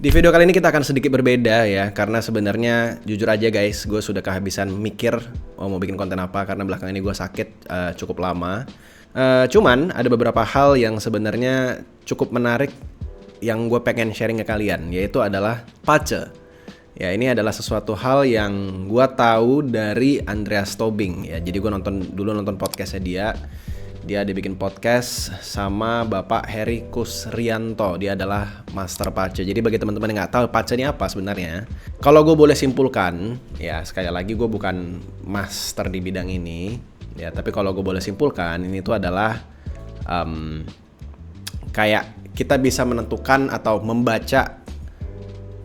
Di video kali ini kita akan sedikit berbeda ya, karena sebenarnya jujur aja guys, gue sudah kehabisan mikir mau bikin konten apa karena belakangan ini gue sakit cukup lama. Cuman ada beberapa hal yang sebenarnya cukup menarik yang gue pengen sharing ke kalian, yaitu adalah Pace. Ya, ini adalah sesuatu hal yang gue tahu dari Andreas Tobing ya. Jadi gue nonton podcastnya dia. Dia bikin podcast sama Bapak Heri Kusrianto. Dia adalah master Pace. Jadi bagi teman-teman yang nggak tahu Pace ini apa sebenarnya, kalau gue boleh simpulkan, ya sekali lagi gue bukan master di bidang ini, ya. Tapi kalau gue boleh simpulkan, ini tuh adalah kayak kita bisa menentukan atau membaca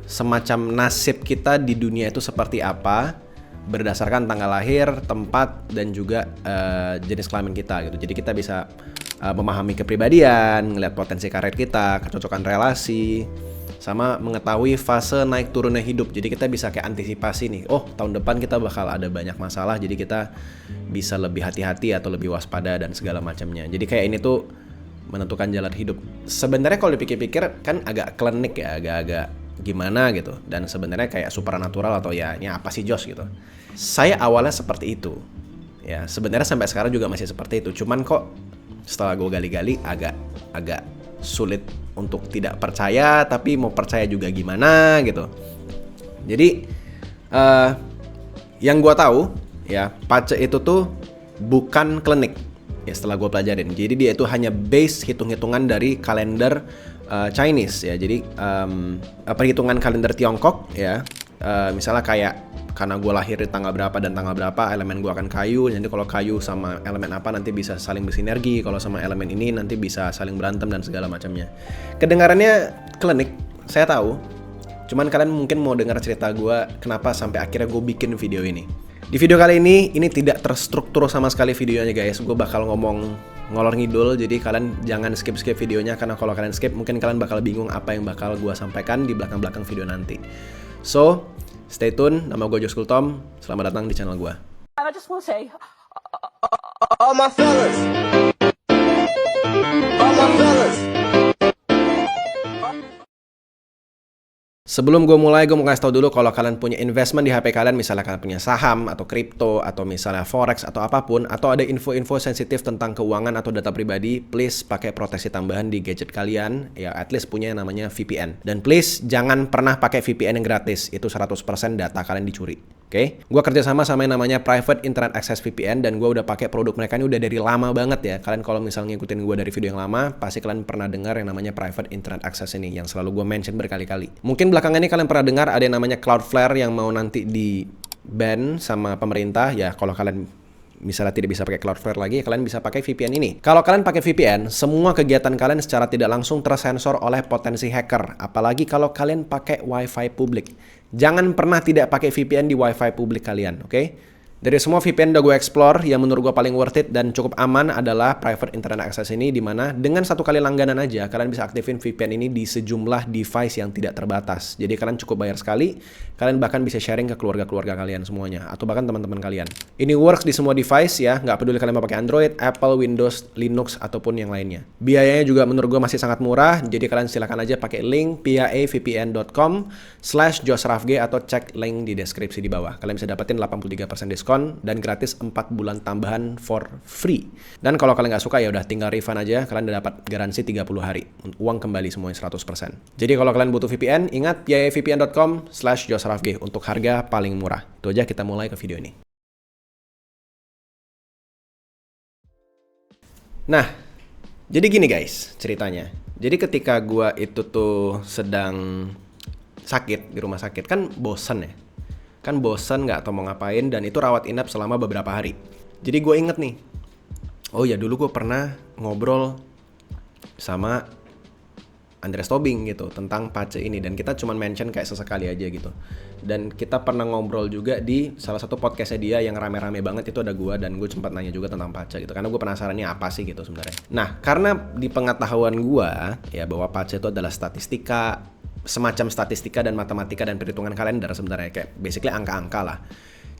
semacam nasib kita di dunia itu seperti apa berdasarkan tanggal lahir, tempat, dan juga jenis kelamin kita gitu. Jadi kita bisa memahami kepribadian, ngelihat potensi karir kita, kecocokan relasi, sama mengetahui fase naik turunnya hidup. Jadi kita bisa kayak antisipasi nih, oh tahun depan kita bakal ada banyak masalah, jadi kita bisa lebih hati-hati atau lebih waspada dan segala macamnya. Jadi kayak ini tuh menentukan jalan hidup. Sebenarnya kalau dipikir-pikir kan agak klinik ya, agak-agak gimana gitu, dan sebenarnya kayak supernatural atau ya ini apa sih Jos gitu. Saya awalnya seperti itu ya, sebenarnya sampai sekarang juga masih seperti itu, cuman kok setelah gue gali-gali agak sulit untuk tidak percaya, tapi mau percaya juga gimana gitu. Jadi yang gue tahu ya, Pace itu tuh bukan klinik ya setelah gue pelajarin. Jadi dia itu hanya base hitung-hitungan dari kalender Chinese ya. Jadi perhitungan kalender Tiongkok ya. Misalnya kayak karena gue lahir di tanggal berapa dan tanggal berapa, elemen gue akan kayu. Nanti kalau kayu sama elemen apa nanti bisa saling bersinergi. Kalau sama elemen ini nanti bisa saling berantem dan segala macamnya. Kedengarannya klinik, saya tahu. Cuman kalian mungkin mau dengar cerita gue kenapa sampai akhirnya gue bikin video ini. Di video kali ini tidak terstruktur sama sekali videonya guys. Gue bakal ngomong ngalor ngidul, jadi kalian jangan skip videonya, karena kalau kalian skip mungkin kalian bakal bingung apa yang bakal gue sampaikan di belakang video nanti. So, stay tune. Nama gue Jos Kultom. Selamat datang di channel gue. I just want to say, All my fellas. All my fellas. Sebelum gue mulai, gue mau kasih tau dulu kalau kalian punya investment di HP kalian, misalnya kalian punya saham atau kripto atau misalnya forex atau apapun, atau ada info-info sensitif tentang keuangan atau data pribadi, please pakai proteksi tambahan di gadget kalian, ya at least punya yang namanya VPN. Dan please jangan pernah pakai VPN yang gratis, itu 100% data kalian dicuri. Oke, gue kerja sama yang namanya Private Internet Access VPN, dan gue udah pakai produk mereka ini udah dari lama banget ya. Kalian kalau misalnya ngikutin gue dari video yang lama, pasti kalian pernah dengar yang namanya Private Internet Access ini, yang selalu gue mention berkali-kali. Mungkin belakangan ini kalian pernah dengar ada yang namanya Cloudflare yang mau nanti di ban sama pemerintah. Ya kalau kalian misalnya tidak bisa pakai Cloudflare lagi, kalian bisa pakai VPN ini. Kalau kalian pakai VPN, semua kegiatan kalian secara tidak langsung tersensor oleh potensi hacker. Apalagi kalau kalian pakai WiFi publik. Jangan pernah tidak pakai VPN di WiFi publik kalian, oke? Dari semua VPN udah gue explore, yang menurut gue paling worth it dan cukup aman adalah Private Internet Access ini, dimana dengan satu kali langganan aja kalian bisa aktifin VPN ini di sejumlah device yang tidak terbatas. Jadi kalian cukup bayar sekali, kalian bahkan bisa sharing ke keluarga-keluarga kalian semuanya, atau bahkan teman-teman kalian. Ini works di semua device ya, nggak peduli kalian mau pakai Android, Apple, Windows, Linux, ataupun yang lainnya. Biayanya juga menurut gue masih sangat murah, jadi kalian silakan aja pakai link piavpn.com/josrafg atau cek link di deskripsi di bawah. Kalian bisa dapetin 83% diskon dan gratis 4 bulan tambahan for free. Dan kalau kalian nggak suka ya udah tinggal refund aja, kalian udah dapat garansi 30 hari. Uang kembali semuanya 100%. Jadi kalau kalian butuh VPN, ingat piavpn.com/josrafg untuk harga paling murah. Itu aja, kita mulai ke video ini. Nah, jadi gini guys ceritanya. Jadi ketika gua itu tuh sedang sakit di rumah sakit, kan bosen ya. Kan bosen gak tau mau ngapain, dan itu rawat inap selama beberapa hari. Jadi gue inget nih, oh ya dulu gue pernah ngobrol sama Andreas Tobing gitu tentang Pace ini, dan kita cuman mention kayak sesekali aja gitu. Dan kita pernah ngobrol juga di salah satu podcastnya dia yang rame-rame banget, itu ada gue, dan gue sempat nanya juga tentang Pace gitu, karena gue penasaran ini apa sih gitu sebenarnya. Nah, karena di pengetahuan gue ya bahwa Pace itu adalah statistika, semacam statistika dan matematika dan perhitungan kalender sebenarnya, kayak basically angka-angka lah.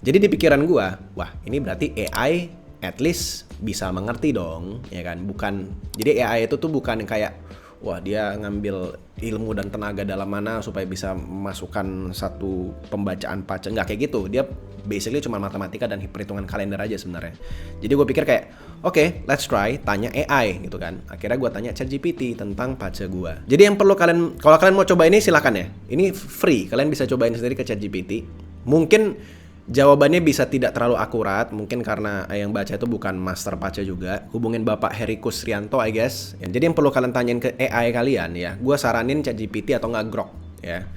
Jadi di pikiran gue, wah ini berarti AI at least bisa mengerti dong, ya kan? Bukan, jadi AI itu tuh bukan kayak wah dia ngambil ilmu dan tenaga dalam mana supaya bisa memasukkan satu pembacaan pace. Nggak kayak gitu, dia basically cuma matematika dan perhitungan kalender aja sebenarnya. Jadi gue pikir kayak, oke, let's try, tanya AI gitu kan. Akhirnya gue tanya ChatGPT tentang pace gue. Jadi yang perlu kalian, kalau kalian mau coba ini silakan ya. Ini free, kalian bisa cobain sendiri ke ChatGPT. Mungkin jawabannya bisa tidak terlalu akurat, mungkin karena yang baca itu bukan master pace juga. Hubungin Bapak Heri Kusrianto, I guess. Ya, jadi yang perlu kalian tanyain ke AI kalian ya, gue saranin ChatGPT atau nggak Grok ya.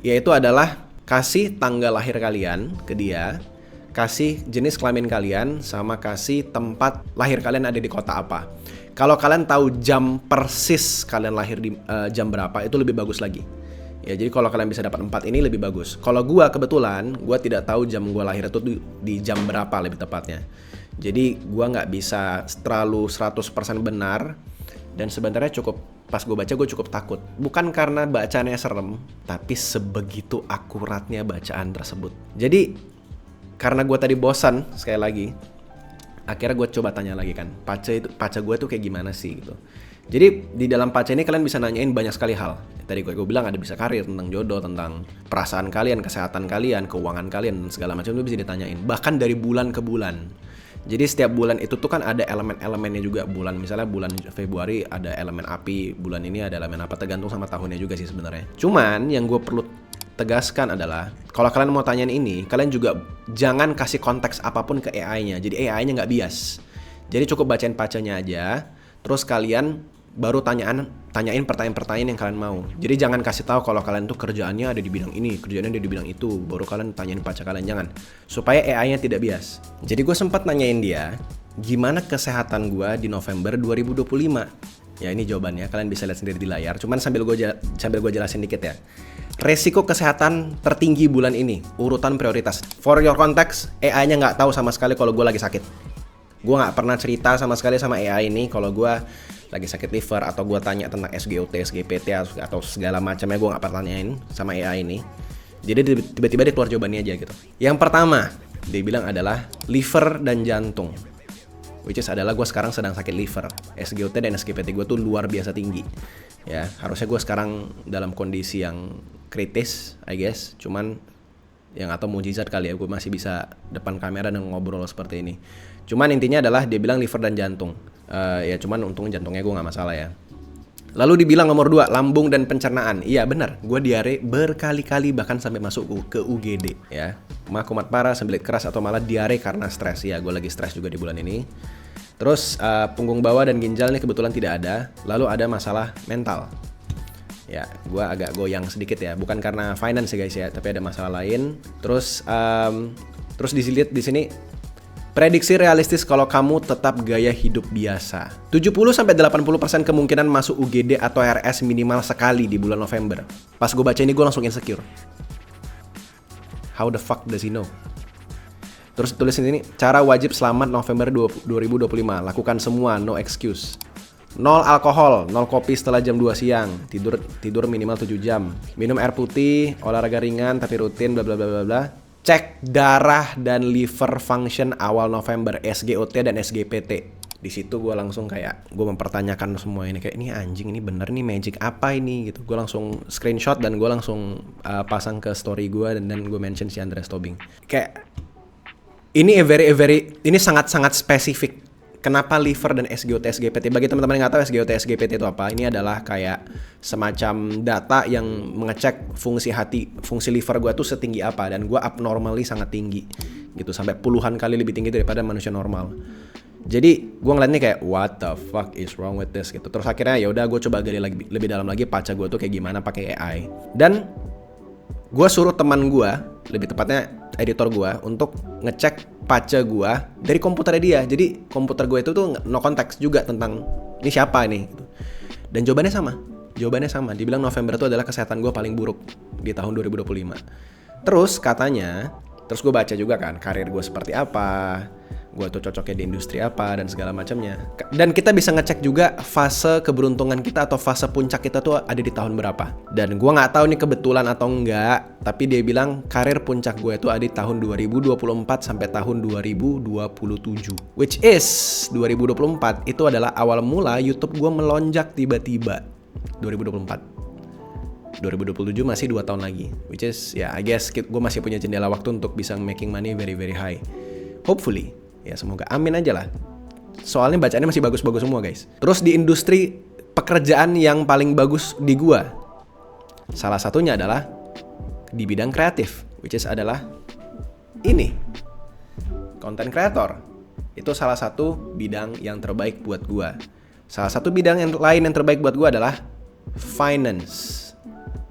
Yaitu adalah kasih tanggal lahir kalian ke dia, kasih jenis kelamin kalian, sama kasih tempat lahir kalian ada di kota apa. Kalau kalian tahu jam persis kalian lahir di jam berapa, itu lebih bagus lagi. Ya, jadi kalau kalian bisa dapat 4 ini lebih bagus. Kalau gua kebetulan, gua tidak tahu jam gua lahir itu di jam berapa lebih tepatnya. Jadi gua nggak bisa terlalu 100% benar. Dan sebenarnya pas gue baca gue cukup takut. Bukan karena bacaannya serem, tapi sebegitu akuratnya bacaan tersebut. Jadi karena gue tadi bosan sekali lagi, akhirnya gue coba tanya lagi kan, pace gue tuh kayak gimana sih gitu. Jadi di dalam pace ini kalian bisa nanyain banyak sekali hal. Tadi gue bilang ada bisa karir, tentang jodoh, tentang perasaan kalian, kesehatan kalian, keuangan kalian, segala macam itu bisa ditanyain. Bahkan dari bulan ke bulan. Jadi setiap bulan itu tuh kan ada elemen-elemennya juga. Bulan misalnya bulan Februari ada elemen api, bulan ini ada elemen apa, tergantung sama tahunnya juga sih sebenarnya. Cuman yang gue perlu tegaskan adalah kalau kalian mau tanyain ini, kalian juga jangan kasih konteks apapun ke AI-nya. Jadi AI-nya nggak bias. Jadi cukup bacain pacanya aja, terus kalian baru tanyain pertanyaan-pertanyaan yang kalian mau. Jadi jangan kasih tahu kalau kalian tuh kerjaannya ada di bidang ini, kerjaannya ada di bidang itu, baru kalian tanyain pacar kalian, jangan. Supaya AI-nya tidak bias. Jadi gue sempat nanyain dia, gimana kesehatan gue di November 2025? Ya ini jawabannya, kalian bisa lihat sendiri di layar. Cuman sambil gue jelasin dikit ya. Resiko kesehatan tertinggi bulan ini, urutan prioritas. For your context, AI-nya nggak tahu sama sekali kalau gue lagi sakit. Gue nggak pernah cerita sama sekali sama AI ini kalau gue lagi sakit liver, atau gue tanya tentang SGOT, SGPT atau segala macamnya, gue nggak pernah tanyain sama AI ini. Jadi tiba-tiba dia keluar jawabannya aja gitu. Yang pertama dia bilang adalah liver dan jantung, which is adalah gue sekarang sedang sakit liver. SGOT dan SGPT gue tuh luar biasa tinggi. Ya harusnya gue sekarang dalam kondisi yang kritis, I guess. Cuman yang atau mujizat kali ya, gue masih bisa depan kamera dan ngobrol seperti ini. Cuman intinya adalah dia bilang liver dan jantung. Ya cuman untung jantungnya gue gak masalah ya. Lalu dibilang nomor 2, lambung dan pencernaan. Iya benar, gue diare berkali-kali, bahkan sampai masuk ke UGD ya. Kumat parah, sembelit keras, atau malah diare karena stres. Ya gue lagi stres juga di bulan ini. Terus punggung bawah dan ginjal ini kebetulan tidak ada. Lalu ada masalah mental. Ya gue agak goyang sedikit ya, bukan karena finance ya guys ya, tapi ada masalah lain. Terus dilihat di sini, prediksi realistis kalau kamu tetap gaya hidup biasa. 70-80% kemungkinan masuk UGD atau RS minimal sekali di bulan November. Pas gue baca ini gue langsung insecure. How the fuck does he know? Terus tulis ini, cara wajib selamat November 2025. Lakukan semua, no excuse. 0 alkohol, 0 kopi setelah jam 2 siang. Tidur minimal 7 jam. Minum air putih, olahraga ringan tapi rutin, bla bla bla bla bla. Cek darah dan liver function awal November, SGOT dan SGPT. Di situ gue langsung kayak, gue mempertanyakan semua ini, kayak ini anjing, ini bener nih magic apa ini gitu. Gue langsung screenshot dan gue langsung pasang ke story gue, dan gue mention si Andreas Tobing. Kayak ini ini sangat spesifik. Kenapa liver dan SGOT SGPT? Bagi teman-teman yang nggak tahu SGOT SGPT itu apa, ini adalah kayak semacam data yang mengecek fungsi liver gue tuh setinggi apa, dan gue abnormally sangat tinggi gitu, sampai puluhan kali lebih tinggi daripada manusia normal. Jadi gue ngeliatnya kayak what the fuck is wrong with this gitu. Terus akhirnya ya udah gue coba gali lebih dalam lagi paca gue tuh kayak gimana pakai AI, dan gue suruh teman gue, lebih tepatnya editor gue, untuk ngecek paca gue dari komputernya dia. Jadi komputer gue itu tuh no konteks juga tentang ini siapa nih gitu. Dan jawabannya sama. Dibilang November itu adalah kesehatan gue paling buruk di tahun 2025. Terus gue baca juga kan karir gue seperti apa, gue tuh cocoknya di industri apa, dan segala macamnya. Dan kita bisa ngecek juga fase keberuntungan kita atau fase puncak kita tuh ada di tahun berapa. Dan gue nggak tahu nih kebetulan atau enggak, tapi dia bilang karir puncak gue itu ada di tahun 2024 sampai tahun 2027. Which is 2024 itu adalah awal mula YouTube gue melonjak tiba-tiba. 2024. 2027 masih 2 tahun lagi. Which is, I guess gue masih punya jendela waktu untuk bisa making money very very high. Hopefully. Ya semoga. Amin aja lah. Soalnya bacaannya masih bagus-bagus semua guys. Terus di industri pekerjaan yang paling bagus di gua, salah satunya adalah di bidang kreatif. Which is adalah ini. Content creator. Itu salah satu bidang yang terbaik buat gua. Salah satu bidang yang lain yang terbaik buat gua adalah finance.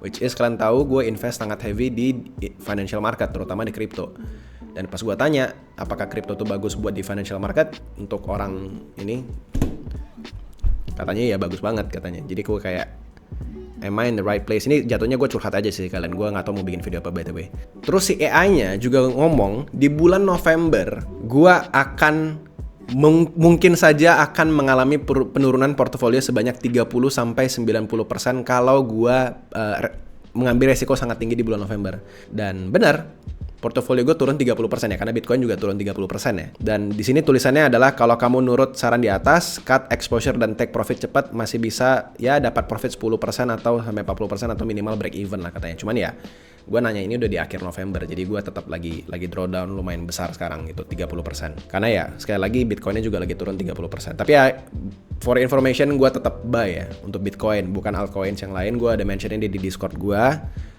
Which is kalian tahu gue invest sangat heavy di financial market, terutama di crypto. Dan pas gue tanya apakah crypto itu bagus buat di financial market untuk orang ini, katanya ya bagus banget katanya. Jadi gue kayak, am I in the right place? Ini jatuhnya gue curhat aja sih kalian. Gue nggak tahu mau bikin video apa by the way. Terus si AI-nya juga ngomong di bulan November gue akan mungkin saja akan mengalami penurunan portofolio sebanyak 30-90% kalau gua mengambil resiko sangat tinggi di bulan November. Dan benar, portofolio gue turun 30% ya, karena Bitcoin juga turun 30% ya. Dan di sini tulisannya adalah kalau kamu nurut saran di atas, cut exposure dan take profit cepat, masih bisa ya dapat profit 10% atau sampai 40% atau minimal break even lah katanya. Cuman ya gue nanya ini udah di akhir November, jadi gue tetap lagi drawdown lumayan besar sekarang gitu, 30%. Karena ya sekali lagi Bitcoinnya juga lagi turun 30%. Tapi ya for information gue tetap buy ya untuk Bitcoin, bukan altcoins yang lain. Gue ada mentionnya di Discord gue.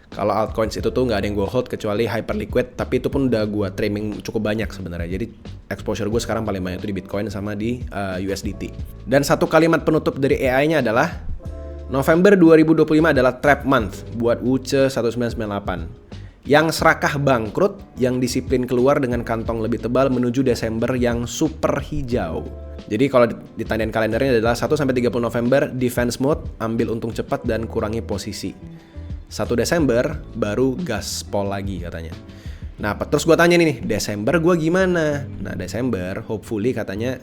Kalau altcoins itu tuh nggak ada yang gue hold kecuali Hyperliquid, tapi itu pun udah gue trimming cukup banyak sebenarnya. Jadi exposure gue sekarang paling banyak itu di Bitcoin sama di USDT. Dan satu kalimat penutup dari AI-nya adalah November 2025 adalah trap month buat Wuce 1998. Yang serakah bangkrut, yang disiplin keluar dengan kantong lebih tebal menuju Desember yang super hijau. Jadi kalau ditandain kalendernya adalah 1-30 November defense mode, ambil untung cepat dan kurangi posisi. 1 Desember baru gaspol lagi katanya. Nah terus gue tanya nih, Desember gue gimana? Nah Desember hopefully katanya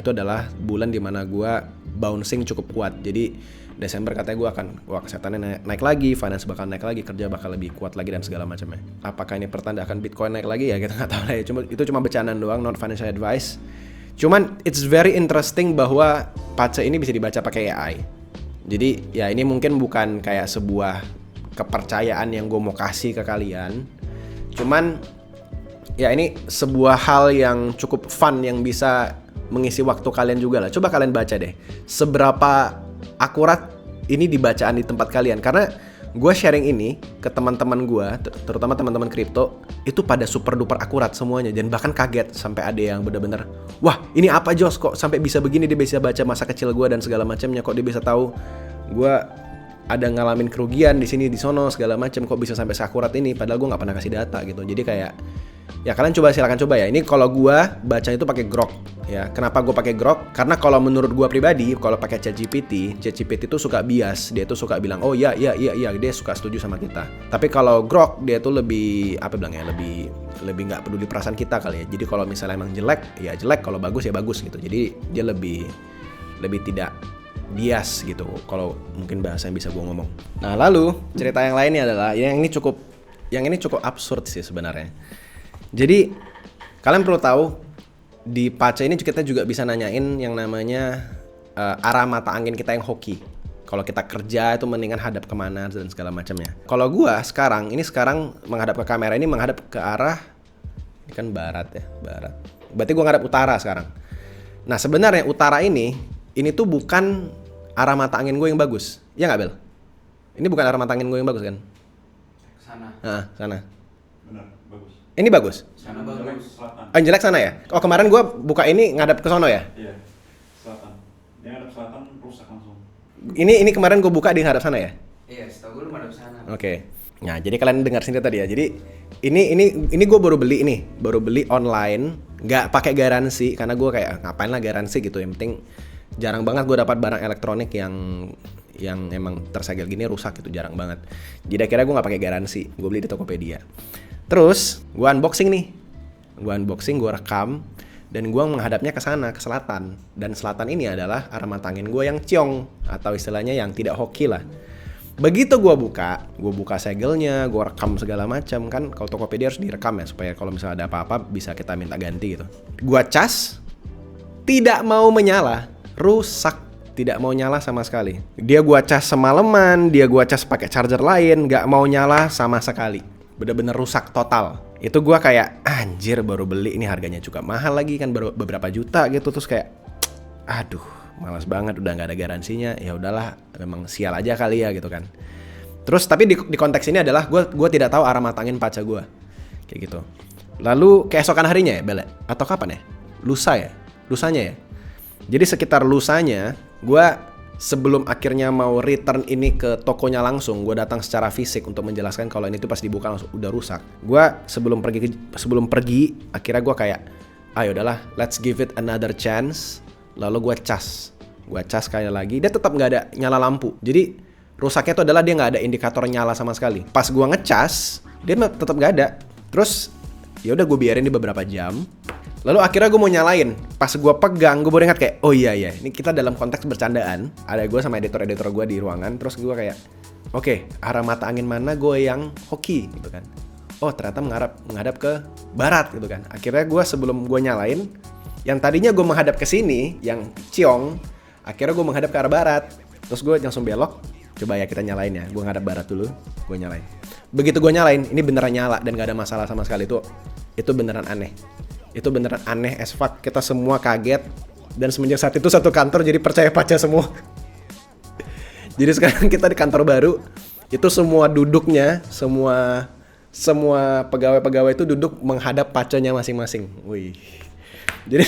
itu adalah bulan dimana gue bouncing cukup kuat. Jadi Desember katanya gue akan, kesehatannya naik lagi, finance bakal naik lagi, kerja bakal lebih kuat lagi dan segala macamnya. Apakah ini pertanda akan Bitcoin naik lagi ya kita nggak tahu lah ya. Itu cuma bercandaan doang, not financial advice. Cuman it's very interesting bahwa Pace ini bisa dibaca pakai AI. Jadi ya ini mungkin bukan kayak sebuah kepercayaan yang gue mau kasih ke kalian. Cuman ya ini sebuah hal yang cukup fun yang bisa mengisi waktu kalian juga lah. Coba kalian baca deh seberapa akurat ini dibacaan di tempat kalian. Karena gue sharing ini ke teman-teman gue, terutama teman-teman kripto, itu pada super duper akurat semuanya. Dan bahkan kaget sampai ada yang bener-bener, wah ini apa Jos, kok sampai bisa begini, dia bisa baca masa kecil gue dan segala macamnya, kok dia bisa tahu gue ada ngalamin kerugian di sini di sono segala macam, kok bisa sampai seakurat ini padahal gue nggak pernah kasih data gitu. Jadi kayak ya kalian silakan coba ya. Ini kalau gue baca itu pakai Grok ya. Kenapa gue pakai Grok? Karena kalau menurut gue pribadi kalau pakai ChatGPT itu suka bias. Dia tuh suka bilang oh iya dia suka setuju sama kita. Tapi kalau Grok dia tuh lebih lebih nggak peduli perasaan kita kali ya. Jadi kalau misalnya emang jelek ya jelek, kalau bagus ya bagus gitu. Jadi dia lebih tidak bias gitu, kalau mungkin bahasa yang bisa gue ngomong. Nah lalu cerita yang lainnya adalah yang ini cukup absurd sih sebenarnya. Jadi kalian perlu tahu di Pace ini kita juga bisa nanyain yang namanya arah mata angin kita yang hoki. Kalau kita kerja itu mendingan hadap kemana dan segala macamnya. Kalau gue sekarang menghadap ke kamera ini menghadap ke arah ini kan barat ya, barat. Berarti gue ngadap utara sekarang. Nah sebenarnya utara ini tuh bukan arah mata angin gue yang bagus. Ya nggak Bel? Ini bukan arah mata angin gue yang bagus kan? Sana. Nah, sana. Benar, bagus. Ini bagus? Sana bagus. Selatan. Oh, jelek sana ya? Oh, kemarin gue buka ini ngadap ke sono ya? Iya, selatan. Dia ngadap selatan rusak langsung. Ini kemarin gue buka di ngadap sana ya? Iya, setahu gue lu ngadap sana. Oke. Nah, jadi kalian dengar sendiri tadi ya. Jadi ini gue baru beli online, nggak pakai garansi karena gue kayak ngapain lah garansi gitu. Yang penting jarang banget gue dapat barang elektronik yang emang tersegel gini rusak gitu, jarang banget. Jadi akhirnya gue nggak pakai garansi, gue beli di Tokopedia. Terus gue unboxing nih, gue rekam dan gue menghadapnya ke sana, ke selatan. Dan selatan ini adalah arah mata angin gue yang ciong atau istilahnya yang tidak hoki lah. Begitu gue buka segelnya, gue rekam segala macam kan. Kalau Tokopedia harus direkam ya supaya kalau misalnya ada apa-apa bisa kita minta ganti gitu. Gue cas, tidak mau menyala, rusak Tidak mau nyala sama sekali. Dia gua cas semalaman, dia gua cas pakai charger lain, nggak mau nyala sama sekali. Bener-bener rusak total. Itu gua kayak anjir, baru beli ini harganya juga mahal lagi kan, baru beberapa juta gitu. Terus kayak aduh, malas banget, udah nggak ada garansinya. Ya udahlah, memang sial aja kali ya gitu kan. Terus tapi di konteks ini adalah gua tidak tahu arah matangin paca gua. Kayak gitu. Lalu keesokan harinya ya, Bele? Atau kapan ya? Lusanya ya. Jadi sekitar lusanya, gue sebelum akhirnya mau return ini ke tokonya langsung, gue datang secara fisik untuk menjelaskan kalau ini tuh pas dibuka langsung udah rusak. Gue sebelum pergi, akhirnya gue kayak, ayo udahlah, let's give it another chance. Lalu gue cas sekali lagi, dia tetap nggak ada nyala lampu. Jadi rusaknya itu adalah dia nggak ada indikator nyala sama sekali. Pas gue ngecas, dia tetap nggak ada. Terus ya udah gue biarin di beberapa jam. Lalu akhirnya gue mau nyalain. Pas gue pegang, gue baru ingat kayak, oh iya, ini kita dalam konteks bercandaan. Ada gue sama editor-editor gue di ruangan. Terus gue kayak, oke, arah mata angin mana gue yang hoki gitu kan. Oh ternyata menghadap ke barat gitu kan. Akhirnya gue sebelum gue nyalain, yang tadinya gue menghadap ke sini, yang ciong, akhirnya gue menghadap ke arah barat. Terus gue langsung belok. Coba ya kita nyalain ya. Gue ngadap barat dulu, gue nyalain. Begitu gue nyalain, ini beneran nyala dan gak ada masalah sama sekali. Itu beneran aneh. Itu beneran aneh as fuck. Kita semua kaget. Dan semenjak saat itu satu kantor jadi percaya paca semua. Jadi sekarang kita di kantor baru, itu semua duduknya, semua pegawai-pegawai itu duduk menghadap pacanya masing-masing. Wih. Jadi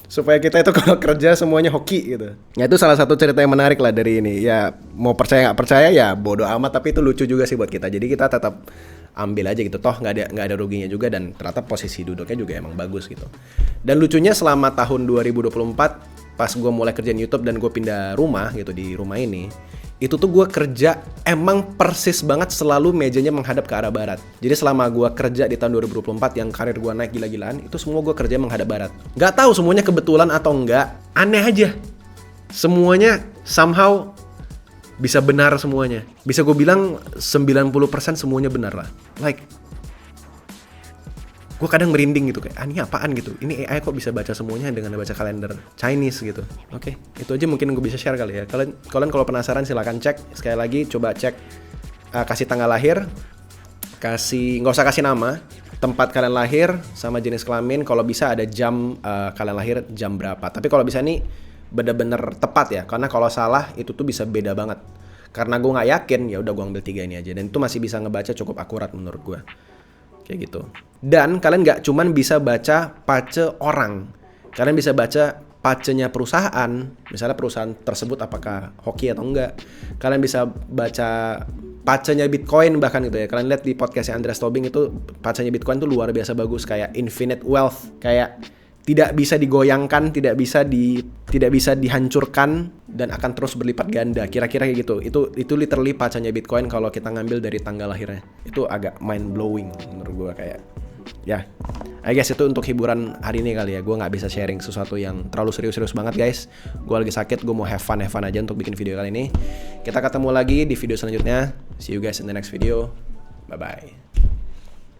supaya kita itu kalau kerja semuanya hoki gitu. Ya itu salah satu cerita yang menarik lah dari ini. Ya mau percaya nggak percaya ya bodo amat, tapi itu lucu juga sih buat kita. Jadi kita tetap ambil aja gitu, toh nggak ada ruginya juga, dan ternyata posisi duduknya juga emang bagus gitu. Dan lucunya selama tahun 2024 pas gue mulai kerjaan YouTube dan gue pindah rumah gitu, di rumah ini itu tuh gue kerja emang persis banget selalu mejanya menghadap ke arah barat. Jadi selama gue kerja di tahun 2024 yang karir gue naik gila-gilaan, itu semua gue kerja menghadap barat. Nggak tahu semuanya kebetulan atau enggak, aneh aja. Semuanya somehow bisa benar semuanya. Bisa gue bilang 90% semuanya benar lah. Like, gue kadang merinding gitu kayak, ini apaan gitu. Ini AI kok bisa baca semuanya dengan baca kalender Chinese gitu. Oke, itu aja mungkin gue bisa share kali ya. Kalian kalau penasaran silakan cek. Sekali lagi coba cek, kasih tanggal lahir, nggak usah kasih nama, tempat kalian lahir sama jenis kelamin. Kalau bisa ada jam kalian lahir jam berapa. Tapi kalau bisa nih bener-bener tepat ya, karena kalau salah itu tuh bisa beda banget. Karena gue nggak yakin, ya udah gue ambil 3 ini aja, dan itu masih bisa ngebaca cukup akurat menurut gue, kayak gitu. Dan kalian nggak cuman bisa baca pace orang, kalian bisa baca pacenya perusahaan, misalnya perusahaan tersebut apakah hoki atau enggak. Kalian bisa baca pacenya Bitcoin bahkan gitu ya. Kalian lihat di podcastnya Andreas Tobing itu pacenya Bitcoin tuh luar biasa bagus, kayak infinite wealth, kayak tidak bisa digoyangkan, tidak bisa dihancurkan, dan akan terus berlipat ganda. Kira-kira kayak gitu. Itu literally pacanya Bitcoin kalau kita ngambil dari tanggal lahirnya. Itu agak mind blowing menurut gue, kayak ya. I guess itu untuk hiburan hari ini kali ya. Gue nggak bisa sharing sesuatu yang terlalu serius-serius banget guys. Gue lagi sakit, gue mau have fun aja untuk bikin video kali ini. Kita ketemu lagi di video selanjutnya. See you guys in the next video. Bye bye.